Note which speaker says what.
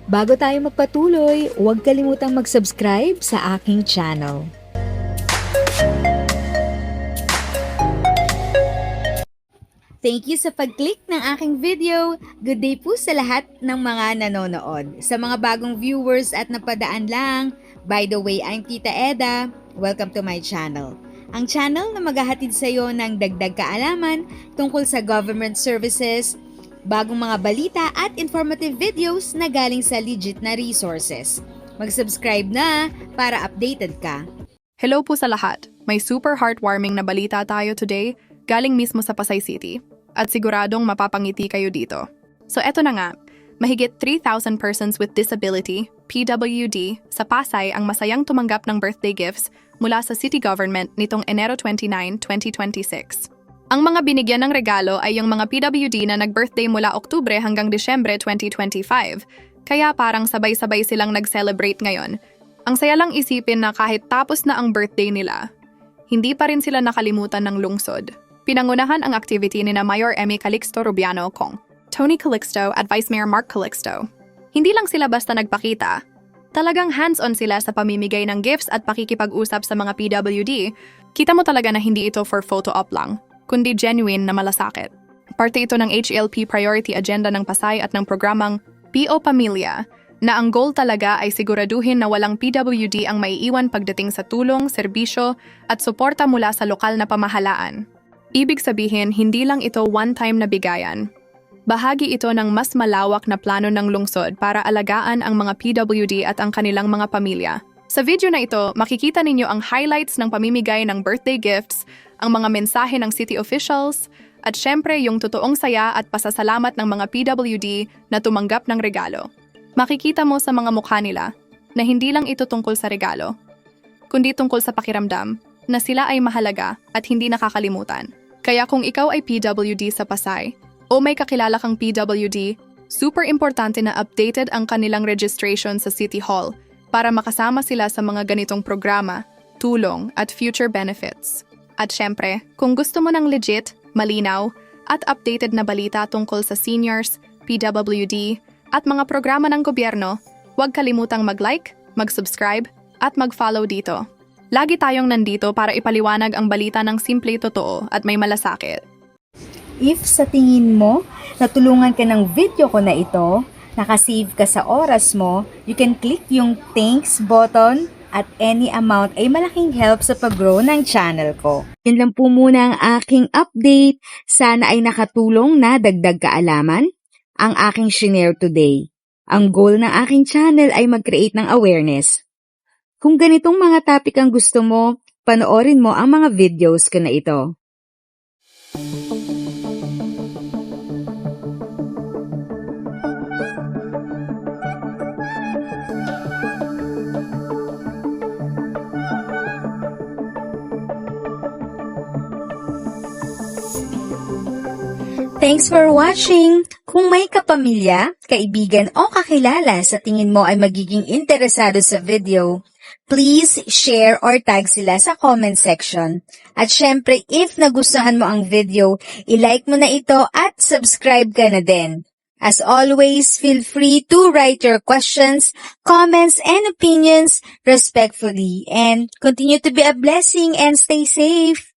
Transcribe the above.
Speaker 1: Bago tayo magpatuloy, huwag kalimutang mag-subscribe sa aking channel. Thank you sa pag-click ng aking video. Good day po sa lahat ng mga nanonood. Sa mga bagong viewers at napadaan lang, by the way, I'm Tita Eda. Welcome to my channel. Ang channel na maghahatid sa iyo ng dagdag kaalaman tungkol sa government services, bagong mga balita at informative videos na galing sa legit na resources. Mag-subscribe na para updated ka.
Speaker 2: Hello po sa lahat. May super heartwarming na balita tayo today galing mismo sa Pasay City at siguradong mapapangiti kayo dito. So eto na nga, mahigit 3,000 persons with disability, PWD, sa Pasay ang masayang tumanggap ng birthday gifts mula sa city government nitong Enero 29, 2026. Ang mga binigyan ng regalo ay yung mga PWD na nag-birthday mula Oktubre hanggang Disyembre 2025, kaya parang sabay-sabay silang nag-celebrate ngayon. Ang saya lang isipin na kahit tapos na ang birthday nila, hindi pa rin sila nakalimutan ng lungsod. Pinangunahan ang activity ni na Mayor Emmy Calixto Rubiano Kong, Tony Calixto at Vice Mayor Mark Calixto. Hindi lang sila basta nagpakita, talagang hands-on sila sa pamimigay ng gifts at pakikipag-usap sa mga PWD. Kita mo talaga na hindi ito for photo op lang, kundi genuine na malasakit. Parte ito ng HLP priority agenda ng Pasay at ng programang PO Pamilya, na ang goal talaga ay siguraduhin na walang PWD ang maiiwan pagdating sa tulong, serbisyo at suporta mula sa lokal na pamahalaan. Ibig sabihin, hindi lang ito one-time na bigayan. Bahagi ito ng mas malawak na plano ng lungsod para alagaan ang mga PWD at ang kanilang mga pamilya. Sa video na ito, makikita ninyo ang highlights ng pamimigay ng birthday gifts, ang mga mensahe ng city officials, at syempre yung totoong saya at pasasalamat ng mga PWD na tumanggap ng regalo. Makikita mo sa mga mukha nila na hindi lang ito tungkol sa regalo, kundi tungkol sa pakiramdam na sila ay mahalaga at hindi nakakalimutan. Kaya kung ikaw ay PWD sa Pasay o may kakilala kang PWD, super importante na updated ang kanilang registration sa City Hall para makasama sila sa mga ganitong programa, tulong at future benefits. At syempre, kung gusto mo ng legit, malinaw at updated na balita tungkol sa seniors, PWD at mga programa ng gobyerno, huwag kalimutang mag-like, mag-subscribe at mag-follow dito. Lagi tayong nandito para ipaliwanag ang balita ng simple totoo at may malasakit.
Speaker 1: If sa tingin mo, natulungan ka ng video ko na ito, nakasave ka sa oras mo, you can click yung thanks button at any amount ay malaking help sa pag-grow ng channel ko. Yun lang po muna ang aking update. Sana ay nakatulong na dagdag kaalaman ang aking shinare today. Ang goal ng aking channel ay mag-create ng awareness. Kung ganitong mga topic ang gusto mo, panoorin mo ang mga videos ko na ito. Thanks for watching! Kung may kapamilya, kaibigan o kakilala sa tingin mo ay magiging interesado sa video, please share or tag sila sa comment section. At syempre, if nagustuhan mo ang video, i-like mo na ito at subscribe ka na din. As always, feel free to write your questions, comments, and opinions respectfully. And continue to be a blessing and stay safe!